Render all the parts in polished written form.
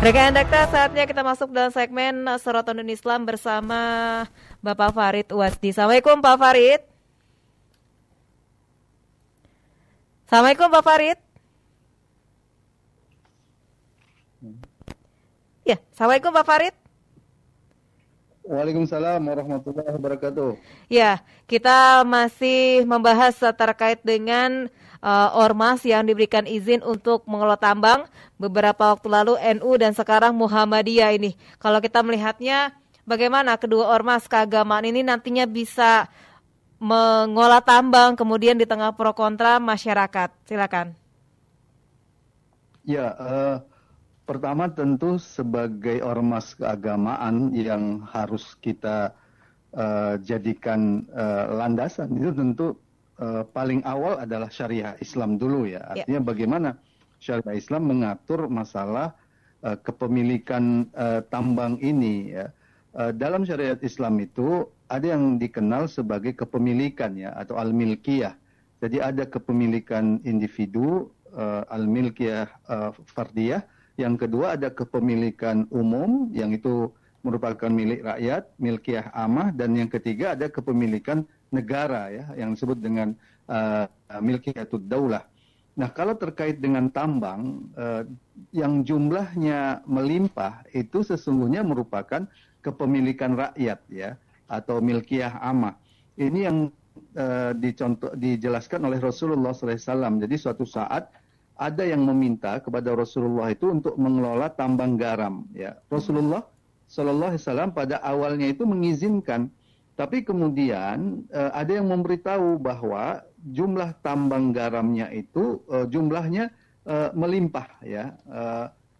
Rekan Dakta, saatnya kita masuk dalam segmen Sorotan Islam bersama Bapak Farid Wasdi. Assalamualaikum Pak Farid. Assalamualaikum Pak Farid. Ya, Assalamualaikum Pak Farid. Waalaikumsalam warahmatullahi wabarakatuh. Ya, kita masih membahas terkait dengan ormas yang diberikan izin untuk mengelola tambang. Beberapa waktu lalu NU dan sekarang Muhammadiyah ini. Kalau kita melihatnya, bagaimana kedua ormas keagamaan ini nantinya bisa mengolah tambang kemudian di tengah pro kontra masyarakat. Silakan. Ya, pertama tentu sebagai ormas keagamaan yang harus kita jadikan landasan itu tentu paling awal adalah syariah Islam dulu ya. Artinya bagaimana syariah Islam mengatur masalah kepemilikan tambang ini ya. Dalam syariat Islam itu ada yang dikenal sebagai kepemilikan ya atau al-milkiyah. Jadi ada kepemilikan individu al-milkiyah fardiyah. Yang kedua ada kepemilikan umum yang itu merupakan milik rakyat, milkiyah amah, dan yang ketiga ada kepemilikan negara ya yang disebut dengan milkiyatud daulah. Nah, kalau terkait dengan tambang yang jumlahnya melimpah itu sesungguhnya merupakan kepemilikan rakyat ya atau milkiyah amah. Ini yang dijelaskan oleh Rasulullah SAW. Jadi suatu saat ada yang meminta kepada Rasulullah itu untuk mengelola tambang garam. Ya, Rasulullah SAW pada awalnya itu mengizinkan, tapi kemudian ada yang memberitahu bahwa jumlah tambang garamnya itu jumlahnya melimpah. Ya,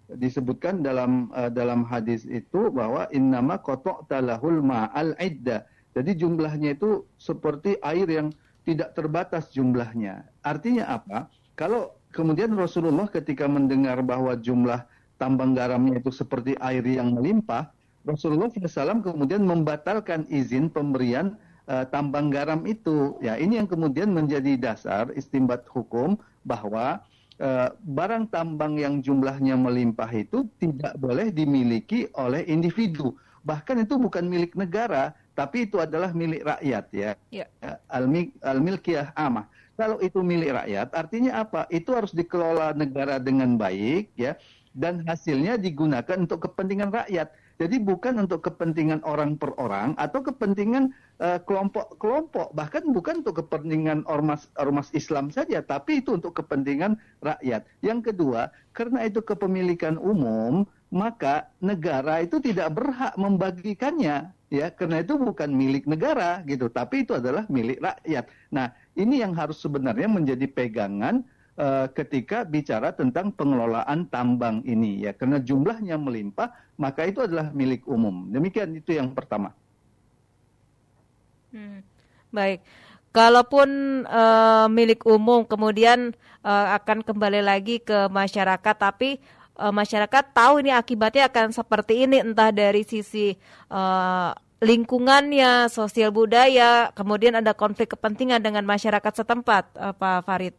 disebutkan dalam hadis itu bahwa innama qata'ta lahul ma'al idda. Jadi jumlahnya itu seperti air yang tidak terbatas jumlahnya. Artinya apa? Kalau kemudian Rasulullah ketika mendengar bahwa jumlah tambang garamnya itu seperti air yang melimpah, Rasulullah SAW kemudian membatalkan izin pemberian tambang garam itu. Ya, ini yang kemudian menjadi dasar istimbat hukum bahwa barang tambang yang jumlahnya melimpah itu tidak boleh dimiliki oleh individu. Bahkan itu bukan milik negara, tapi itu adalah milik rakyat ya. Al-milkiyah amah. Kalau itu milik rakyat, artinya apa? Itu harus dikelola negara dengan baik, ya, dan hasilnya digunakan untuk kepentingan rakyat. Jadi bukan untuk kepentingan orang per orang atau kepentingan kelompok-kelompok, bahkan bukan untuk kepentingan ormas Islam saja, tapi itu untuk kepentingan rakyat. Yang kedua, karena itu kepemilikan umum, maka negara itu tidak berhak membagikannya. Ya, karena itu bukan milik negara gitu, tapi itu adalah milik rakyat. Nah, ini yang harus sebenarnya menjadi pegangan ketika bicara tentang pengelolaan tambang ini ya, karena jumlahnya melimpah, maka itu adalah milik umum. Demikian, itu yang pertama. Baik, kalaupun milik umum kemudian akan kembali lagi ke masyarakat, tapi masyarakat tahu ini akibatnya akan seperti ini, entah dari sisi lingkungannya, sosial budaya, kemudian ada konflik kepentingan dengan masyarakat setempat, Pak Farid.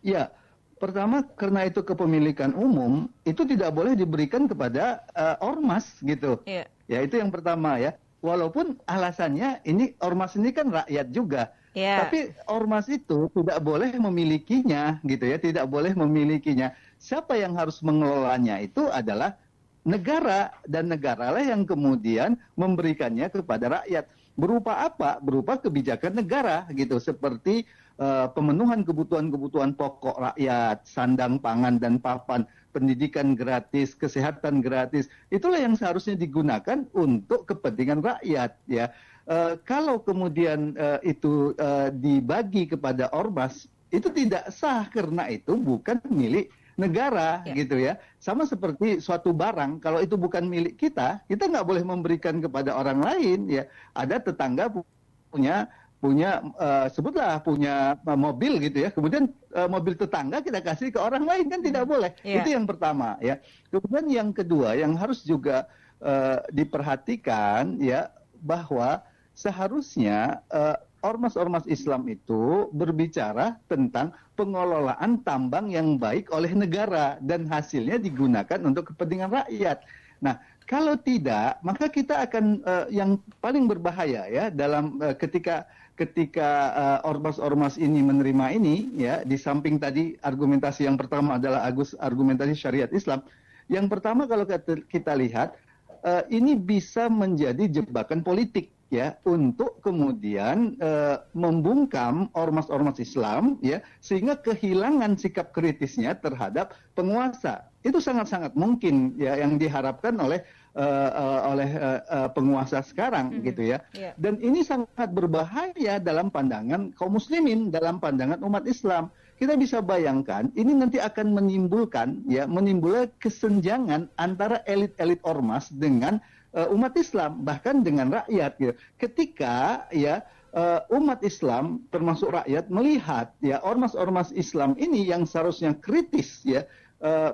Ya, pertama karena itu kepemilikan umum, itu tidak boleh diberikan kepada ormas gitu. Yeah. Ya, itu yang pertama ya. Walaupun alasannya ini ormas ini kan rakyat juga. Yeah. Tapi ormas itu tidak boleh memilikinya gitu ya, tidak boleh memilikinya. Siapa yang harus mengelolanya itu adalah negara, dan negaralah yang kemudian memberikannya kepada rakyat. Berupa apa? Berupa kebijakan negara gitu, seperti pemenuhan kebutuhan-kebutuhan pokok rakyat, sandang, pangan, dan papan, pendidikan gratis, kesehatan gratis. Itulah yang seharusnya digunakan untuk kepentingan rakyat ya. Kalau kemudian itu dibagi kepada ormas, itu tidak sah karena itu bukan milik negara gitu ya. Sama seperti suatu barang, kalau itu bukan milik kita, kita nggak boleh memberikan kepada orang lain ya. Ada tetangga punya sebutlah punya mobil gitu ya, kemudian mobil tetangga kita kasih ke orang lain, kan tidak boleh. Itu yang pertama ya. Kemudian yang kedua yang harus juga diperhatikan ya, bahwa seharusnya ormas-ormas Islam itu berbicara tentang pengelolaan tambang yang baik oleh negara dan hasilnya digunakan untuk kepentingan rakyat. Nah, kalau tidak, maka kita akan yang paling berbahaya ya dalam ketika ormas-ormas ini menerima ini ya, di samping tadi argumentasi yang pertama adalah argumentasi syariat Islam. Yang pertama kalau kita lihat ini bisa menjadi jebakan politik ya untuk kemudian membungkam ormas-ormas Islam ya sehingga kehilangan sikap kritisnya terhadap penguasa. Itu sangat-sangat mungkin ya yang diharapkan oleh penguasa sekarang gitu ya. Dan ini sangat berbahaya dalam pandangan kaum muslimin, dalam pandangan umat Islam. Kita bisa bayangkan ini nanti akan menimbulkan kesenjangan antara elit-elit ormas dengan umat Islam, bahkan dengan rakyat gitu. Ketika ya umat Islam termasuk rakyat melihat ya ormas-ormas Islam ini yang seharusnya kritis ya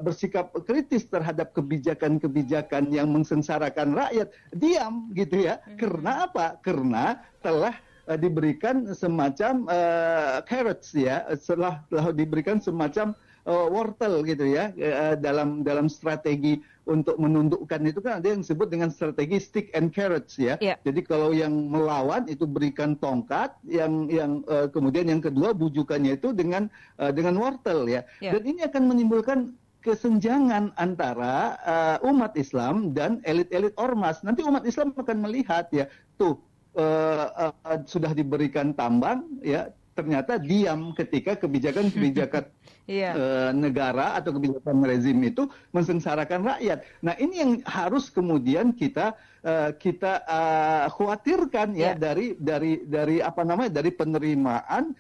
bersikap kritis terhadap kebijakan-kebijakan yang mensengsarakan rakyat, diam gitu ya. Karena apa? Karena telah diberikan semacam carrots ya, setelah diberikan semacam wortel gitu ya dalam strategi untuk menundukkan itu kan ada yang disebut dengan strategi stick and carrots ya. Jadi kalau yang melawan itu berikan tongkat, yang kemudian yang kedua bujukannya itu dengan wortel ya. Dan ini akan menimbulkan kesenjangan antara umat Islam dan elit-elit ormas. Nanti umat Islam akan melihat ya, tuh sudah diberikan tambang ya, ternyata diam ketika kebijakan-kebijakan negara atau kebijakan rezim itu mensengsarakan rakyat. Nah, ini yang harus kemudian kita khawatirkan ya dari apa namanya dari penerimaan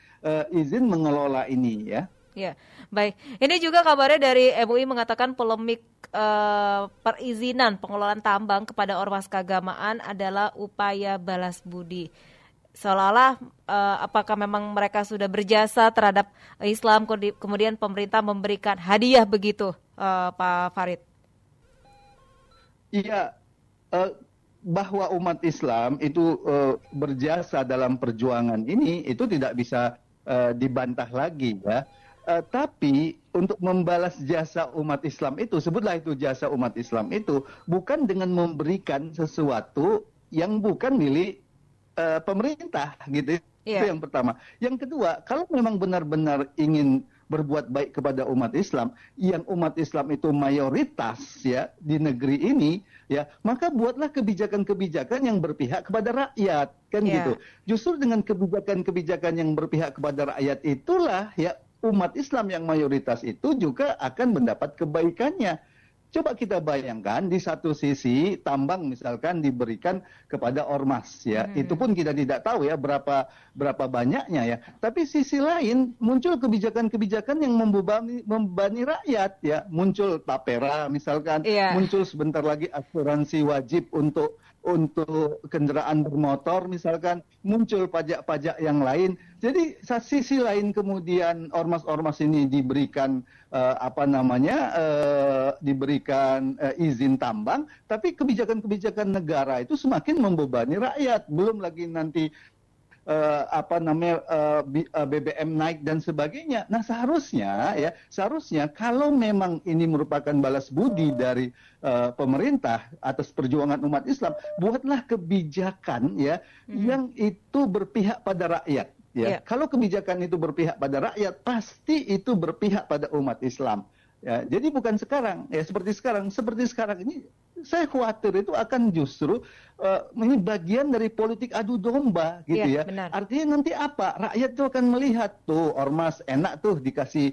izin mengelola ini ya. Ya, baik. Ini juga kabarnya dari MUI mengatakan polemik perizinan pengelolaan tambang kepada ormas keagamaan adalah upaya balas budi. Seolah-olah apakah memang mereka sudah berjasa terhadap Islam, kemudian pemerintah memberikan hadiah begitu, Pak Farid? Iya, bahwa umat Islam itu berjasa dalam perjuangan ini itu tidak bisa dibantah lagi ya. Tapi untuk membalas jasa umat Islam itu, sebutlah itu jasa umat Islam itu, bukan dengan memberikan sesuatu yang bukan milik pemerintah gitu. Itu yang pertama. Yang kedua, kalau memang benar-benar ingin berbuat baik kepada umat Islam, yang umat Islam itu mayoritas ya di negeri ini ya, maka buatlah kebijakan-kebijakan yang berpihak kepada rakyat kan gitu. Justru dengan kebijakan-kebijakan yang berpihak kepada rakyat itulah ya umat Islam yang mayoritas itu juga akan mendapat kebaikannya. Coba kita bayangkan di satu sisi tambang misalkan diberikan kepada ormas ya, itu pun kita tidak tahu ya berapa banyaknya ya. Tapi sisi lain muncul kebijakan-kebijakan yang membebani rakyat ya, muncul tapera misalkan, muncul sebentar lagi asuransi wajib untuk kendaraan bermotor misalkan, muncul pajak-pajak yang lain. Jadi sisi lain kemudian ormas-ormas ini diberikan diberikan izin tambang, tapi kebijakan-kebijakan negara itu semakin membebani rakyat. Belum lagi nanti BBM naik dan sebagainya. Nah, seharusnya kalau memang ini merupakan balas budi dari pemerintah atas perjuangan umat Islam, buatlah kebijakan ya yang itu berpihak pada rakyat. Ya, kalau kebijakan itu berpihak pada rakyat, pasti itu berpihak pada umat Islam. Ya, jadi bukan sekarang ya seperti sekarang ini saya khawatir itu akan justru ini bagian dari politik adu domba gitu ya. Benar. Artinya nanti apa? Rakyat itu akan melihat tuh ormas enak tuh dikasih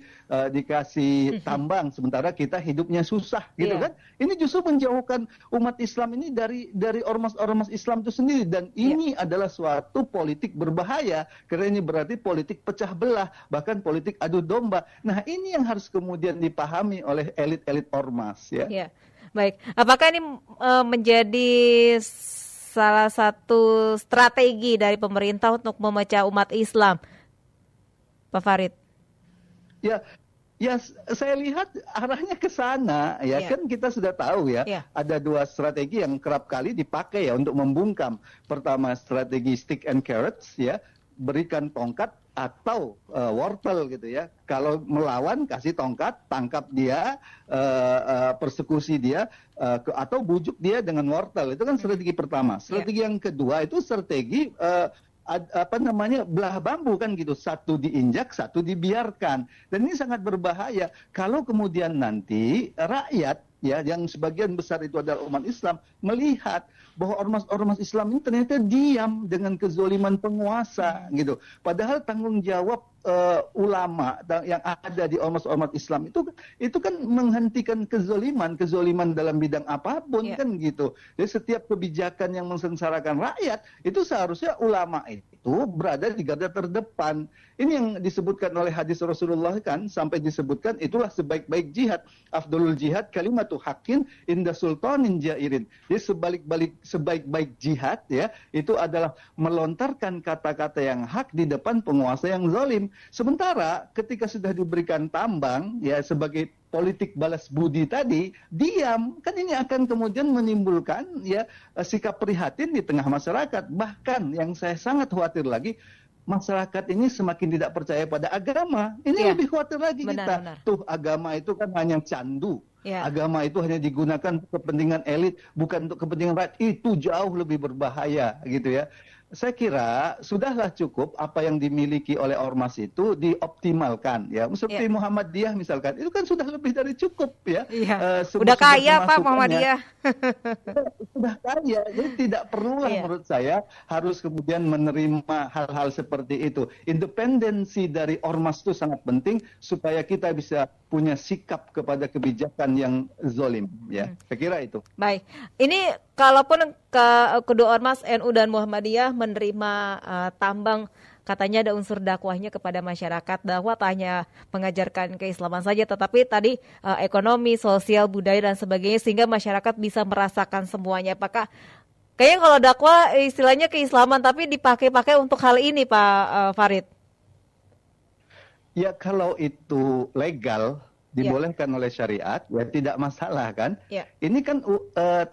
tambang sementara kita hidupnya susah gitu kan. Ini justru menjauhkan umat Islam ini dari ormas-ormas Islam itu sendiri, dan ini adalah suatu politik berbahaya karena ini berarti politik pecah belah, bahkan politik adu domba. Nah, ini yang harus kemudian dipahami oleh elit-elit ormas ya. Baik, apakah ini menjadi salah satu strategi dari pemerintah untuk memecah umat Islam, Pak Farid? Ya, saya lihat arahnya ke sana ya. Kan kita sudah tahu ya, ada dua strategi yang kerap kali dipakai ya untuk membungkam. Pertama strategi stick and carrots ya, berikan tongkat atau wortel gitu ya. Kalau melawan kasih tongkat, tangkap dia, persekusi dia, atau bujuk dia dengan wortel. Itu kan strategi pertama. Strategi yang kedua itu strategi belah bambu kan gitu, satu diinjak, satu dibiarkan. Dan ini sangat berbahaya kalau kemudian nanti rakyat ya yang sebagian besar itu adalah umat Islam melihat bahwa ormas-ormas Islam ini ternyata diam dengan kezoliman penguasa gitu. Padahal tanggung jawab ulama yang ada di ormas-ormas Islam itu kan menghentikan kezoliman dalam bidang apapun kan gitu. Jadi setiap kebijakan yang mensengsarakan rakyat itu seharusnya ulama itu berada di garda terdepan. Ini yang disebutkan oleh hadis Rasulullah kan, sampai disebutkan itulah sebaik-baik jihad. Afdalul jihad kalimatu haqqin inda sultanin jairin. Jadi sebaik-baik jihad ya itu adalah melontarkan kata-kata yang hak di depan penguasa yang zalim. Sementara ketika sudah diberikan tambang ya sebagai politik balas budi tadi, diam, kan ini akan kemudian menimbulkan ya sikap prihatin di tengah masyarakat. Bahkan yang saya sangat khawatir lagi, masyarakat ini semakin tidak percaya pada agama. Ini lebih khawatir lagi kita. Tuh agama itu kan hanya candu. Agama itu hanya digunakan untuk kepentingan elit, bukan untuk kepentingan rakyat. Itu jauh lebih berbahaya gitu ya. Saya kira sudahlah cukup apa yang dimiliki oleh ormas itu dioptimalkan ya. Seperti Muhammadiyah misalkan, itu kan sudah lebih dari cukup ya. Udah kaya Pak Muhammadiyah. Sudah kaya, jadi tidak perlulah menurut saya harus kemudian menerima hal-hal seperti itu. Independensi dari ormas itu sangat penting supaya kita bisa punya sikap kepada kebijakan yang zalim ya. Saya kira itu. Baik. Ini kalaupun kedua ormas NU dan Muhammadiyah menerima tambang, katanya ada unsur dakwahnya kepada masyarakat, bahwa tak hanya mengajarkan keislaman saja, tetapi tadi ekonomi, sosial, budaya dan sebagainya, sehingga masyarakat bisa merasakan semuanya. Apakah kayaknya kalau dakwah istilahnya keislaman, tapi dipakai-pakai untuk hal ini Pak Farid? Ya kalau itu legal, dibolehkan oleh syariat, ya tidak masalah kan. Ini kan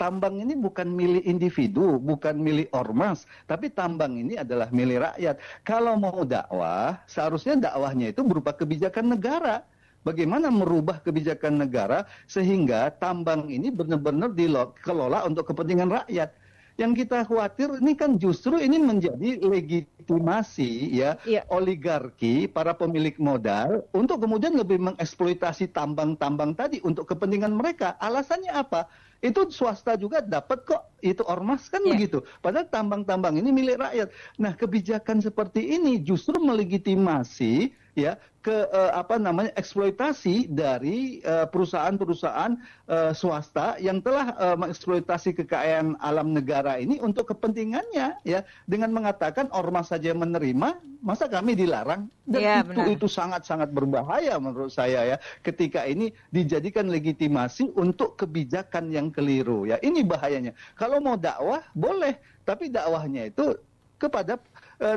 tambang ini bukan milik individu, bukan milik ormas, tapi tambang ini adalah milik rakyat. Kalau mau dakwah, seharusnya dakwahnya itu berupa kebijakan negara. Bagaimana merubah kebijakan negara sehingga tambang ini benar-benar dikelola untuk kepentingan rakyat. Yang kita khawatir ini kan justru ini menjadi legitimasi ya oligarki, para pemilik modal untuk kemudian lebih mengeksploitasi tambang-tambang tadi untuk kepentingan mereka. Alasannya apa? Itu swasta juga dapat kok, itu ormas kan begitu. Padahal tambang-tambang ini milik rakyat. Nah, kebijakan seperti ini justru melegitimasi ya eksploitasi dari perusahaan-perusahaan swasta yang telah mengeksploitasi kekayaan alam negara ini untuk kepentingannya ya, dengan mengatakan ormas saja menerima, masa kami dilarang? Dan itu sangat-sangat berbahaya menurut saya ya, ketika ini dijadikan legitimasi untuk kebijakan yang keliru ya. Ini bahayanya. Kalau mau dakwah boleh, tapi dakwahnya itu kepada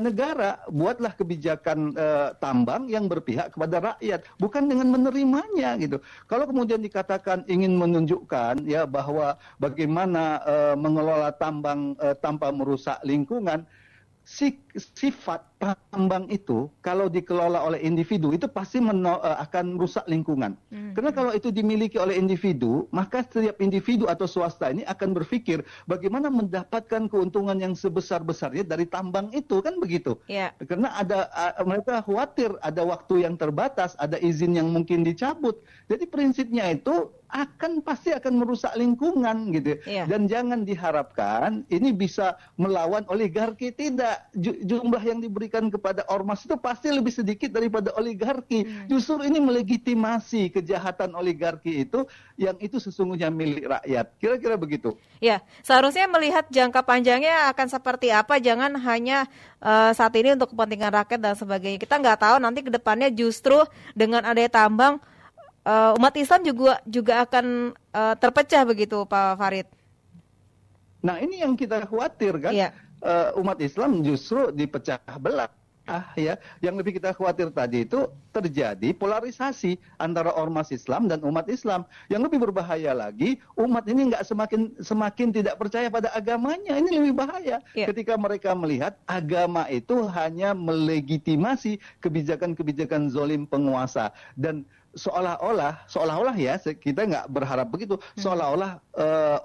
negara. Buatlah kebijakan tambang yang berpihak kepada rakyat, bukan dengan menerimanya gitu. Kalau kemudian dikatakan ingin menunjukkan ya bahwa bagaimana mengelola tambang tanpa merusak lingkungan, sifat tambang itu kalau dikelola oleh individu itu pasti akan merusak lingkungan. Karena kalau itu dimiliki oleh individu, maka setiap individu atau swasta ini akan berpikir bagaimana mendapatkan keuntungan yang sebesar-besarnya dari tambang itu, kan begitu. Karena mereka khawatir ada waktu yang terbatas, ada izin yang mungkin dicabut. Jadi prinsipnya itu pasti akan merusak lingkungan gitu. Dan jangan diharapkan ini bisa melawan oligarki. Tidak. Jumlah yang diberikan kepada ormas itu pasti lebih sedikit daripada oligarki. Justru ini melegitimasi kejahatan oligarki itu, yang itu sesungguhnya milik rakyat. Kira-kira begitu. Ya, seharusnya melihat jangka panjangnya akan seperti apa. Jangan hanya saat ini untuk kepentingan rakyat dan sebagainya. Kita nggak tahu nanti ke depannya justru dengan adanya tambang, umat Islam juga akan terpecah begitu, Pak Farid. Nah, ini yang kita khawatir kan. Umat Islam justru dipecah belah. ya. Yang lebih kita khawatir tadi itu terjadi polarisasi antara ormas Islam dan umat Islam. Yang lebih berbahaya lagi, umat ini nggak semakin tidak percaya pada agamanya. Ini lebih bahaya ketika mereka melihat agama itu hanya melegitimasi kebijakan-kebijakan zolim penguasa. Dan seolah-olah ya, kita nggak berharap begitu, seolah-olah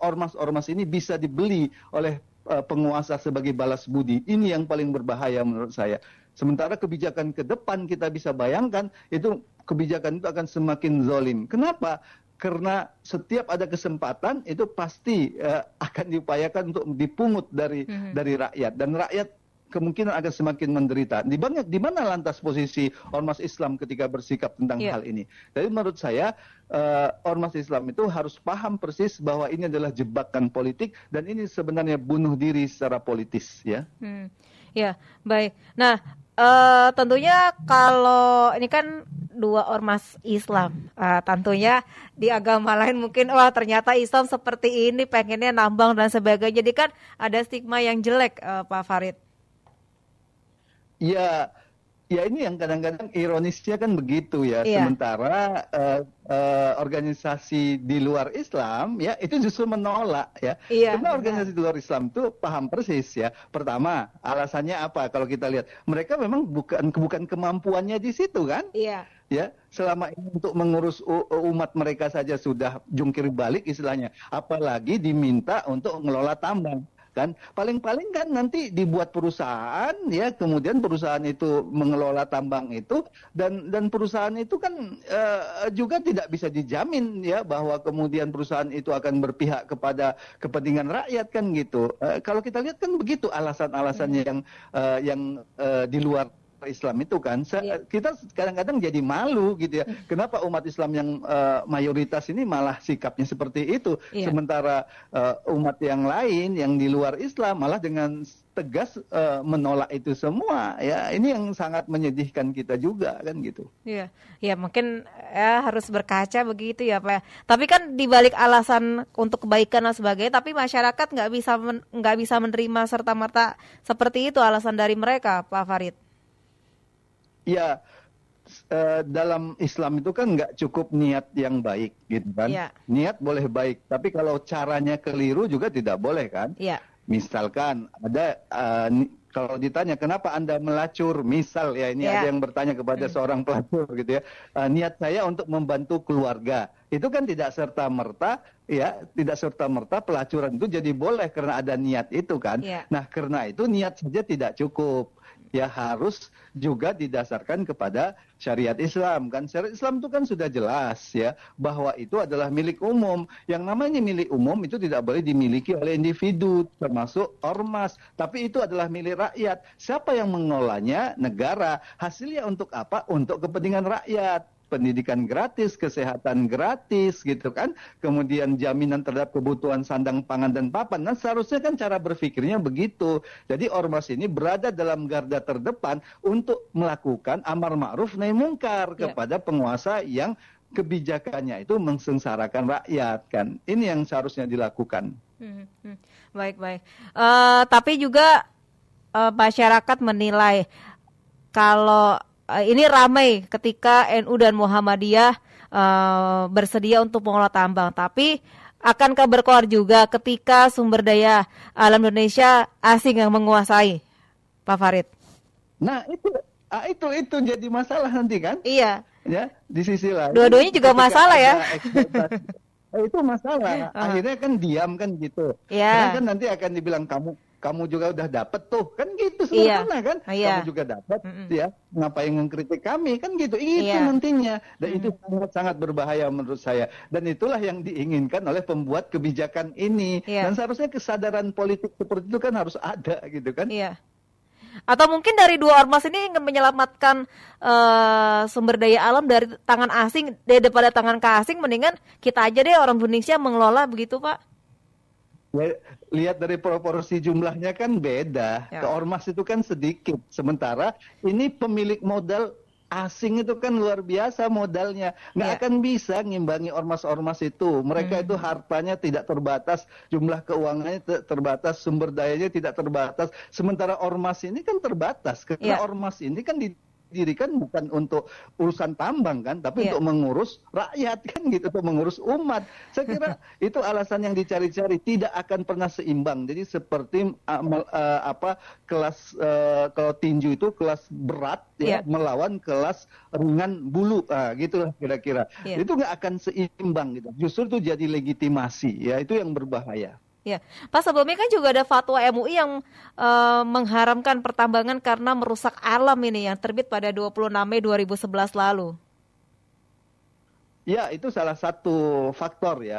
ormas-ormas ini bisa dibeli oleh penguasa sebagai balas budi. Ini yang paling berbahaya menurut saya. Sementara kebijakan ke depan kita bisa bayangkan itu kebijakan itu akan semakin zolim. Kenapa? Karena setiap ada kesempatan itu pasti akan diupayakan untuk dipungut dari rakyat, dan rakyat kemungkinan akan semakin menderita. Di mana lantas posisi ormas Islam ketika bersikap tentang hal ini? Jadi menurut saya ormas Islam itu harus paham persis bahwa ini adalah jebakan politik dan ini sebenarnya bunuh diri secara politis, ya. Ya, baik. Nah, tentunya kalau ini kan dua ormas Islam, tentunya di agama lain mungkin ternyata Islam seperti ini, pengennya nambang dan sebagainya. Jadi kan ada stigma yang jelek, Pak Farid. Ya ini yang kadang-kadang ironisnya kan begitu ya. Sementara organisasi di luar Islam ya itu justru menolak ya. Karena organisasi di luar Islam itu paham persis ya. Pertama, alasannya apa? Kalau kita lihat, mereka memang bukan kemampuannya di situ kan? Ya, selama ini untuk mengurus umat mereka saja sudah jungkir balik istilahnya. Apalagi diminta untuk mengelola tambang. Kan paling-paling kan nanti dibuat perusahaan ya, kemudian perusahaan itu mengelola tambang itu, dan perusahaan itu kan juga tidak bisa dijamin ya bahwa kemudian perusahaan itu akan berpihak kepada kepentingan rakyat kan gitu. Kalau kita lihat kan begitu alasan-alasannya yang di luar Islam itu kan, kita kadang-kadang jadi malu gitu ya. Kenapa umat Islam yang mayoritas ini malah sikapnya seperti itu, sementara umat yang lain yang di luar Islam malah dengan tegas menolak itu semua ya. Ini yang sangat menyedihkan kita juga kan gitu. Ya mungkin harus berkaca begitu ya Pak. Tapi kan dibalik alasan untuk kebaikan dan sebagainya, tapi masyarakat nggak bisa menerima serta-merta seperti itu alasan dari mereka, Pak Farid. Ya, dalam Islam itu kan nggak cukup niat yang baik, gitu kan? Niat boleh baik, tapi kalau caranya keliru juga tidak boleh kan? Misalkan ada kalau ditanya kenapa Anda melacur, misal ya ini ada yang bertanya kepada seorang pelacur gitu ya, niat saya untuk membantu keluarga, itu kan tidak serta merta pelacuran itu jadi boleh karena ada niat itu kan? Nah karena itu niat saja tidak cukup. Ya harus juga didasarkan kepada syariat Islam kan. Syariat Islam itu kan sudah jelas ya bahwa itu adalah milik umum. Yang namanya milik umum itu tidak boleh dimiliki oleh individu termasuk ormas, tapi itu adalah milik rakyat. Siapa yang mengelolanya? Negara. Hasilnya untuk apa? Untuk kepentingan rakyat. Pendidikan gratis, kesehatan gratis gitu kan, kemudian jaminan terhadap kebutuhan sandang, pangan, dan papan. Nah seharusnya kan cara berpikirnya begitu. Jadi ormas ini berada dalam garda terdepan untuk melakukan amar ma'ruf nahi mungkar kepada penguasa yang kebijakannya itu mengsengsarakan rakyat kan. Ini yang seharusnya dilakukan. Baik. Tapi juga masyarakat menilai kalau ini ramai ketika NU dan Muhammadiyah bersedia untuk mengolah tambang. Tapi akankah berkoar juga ketika sumber daya alam Indonesia asing yang menguasai, Pak Farid? Nah itu jadi masalah nanti kan? Iya. Ya di sisi lain. Dua-duanya juga masalah ya. Itu masalah. Akhirnya kan diam kan gitu. Karena kan nanti akan dibilang kamu juga udah dapat tuh kan gitu sederhana kan, kamu juga dapat ya, ngapain mengkritik kami kan gitu. Itu nantinya, dan itu sangat berbahaya menurut saya, dan itulah yang diinginkan oleh pembuat kebijakan ini. Dan seharusnya kesadaran politik seperti itu kan harus ada gitu kan. Atau mungkin dari dua ormas ini ingin menyelamatkan sumber daya alam dari tangan asing, daripada tangan ke asing mendingan kita aja deh orang Indonesia mengelola, begitu Pak. Ya, lihat dari proporsi jumlahnya kan beda. Ormas itu kan sedikit. Sementara ini pemilik modal asing itu kan luar biasa modalnya. Nggak akan bisa ngimbangi ormas-ormas itu. Mereka itu hartanya tidak terbatas, jumlah keuangannya terbatas, sumber dayanya tidak terbatas. Sementara ormas ini kan terbatas. Karena ormas ini kan didirikan bukan untuk urusan tambang kan, tapi untuk mengurus rakyat kan gitu, untuk mengurus umat. Saya kira itu alasan yang dicari-cari, tidak akan pernah seimbang. Jadi seperti kelas kalau tinju itu kelas berat melawan kelas ringan bulu, gitulah kira-kira. Itu nggak akan seimbang gitu. Justru itu jadi legitimasi, ya itu yang berbahaya. Ya, Pak, sebelumnya kan juga ada fatwa MUI yang mengharamkan pertambangan karena merusak alam ini yang terbit pada 26 Mei 2011 lalu. Ya, itu salah satu faktor ya.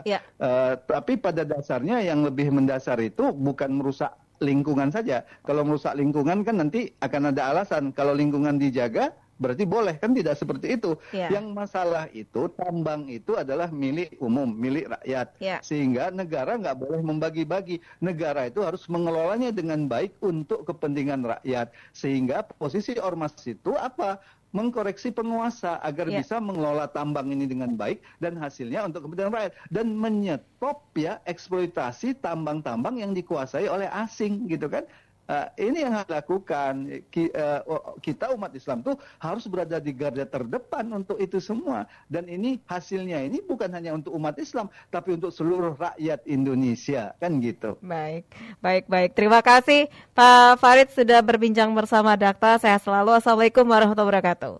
Tapi pada dasarnya yang lebih mendasar itu bukan merusak lingkungan saja. Kalau merusak lingkungan kan nanti akan ada alasan. Kalau lingkungan dijaga, berarti boleh, kan tidak seperti itu. Yang masalah itu tambang itu adalah milik umum, milik rakyat. Sehingga negara nggak boleh membagi-bagi. Negara itu harus mengelolanya dengan baik untuk kepentingan rakyat. Sehingga posisi ormas itu apa? Mengkoreksi penguasa agar bisa mengelola tambang ini dengan baik dan hasilnya untuk kepentingan rakyat. Dan menyetop eksploitasi tambang-tambang yang dikuasai oleh asing gitu kan. Ini yang harus dilakukan. Kita umat Islam tuh harus berada di garda terdepan untuk itu semua. Dan ini hasilnya ini bukan hanya untuk umat Islam, tapi untuk seluruh rakyat Indonesia, kan gitu. Baik. Terima kasih Pak Farid sudah berbincang bersama Dakta. Sehat selalu. Assalamualaikum warahmatullahi wabarakatuh.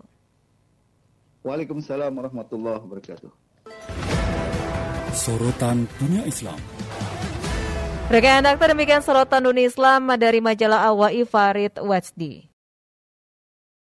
Waalaikumsalam warahmatullahi wabarakatuh. Sorotan Dunia Islam. Rekan Dakta, demikian sorotan dunia Islam dari majalah Al-Wa'i Farid Wajdi.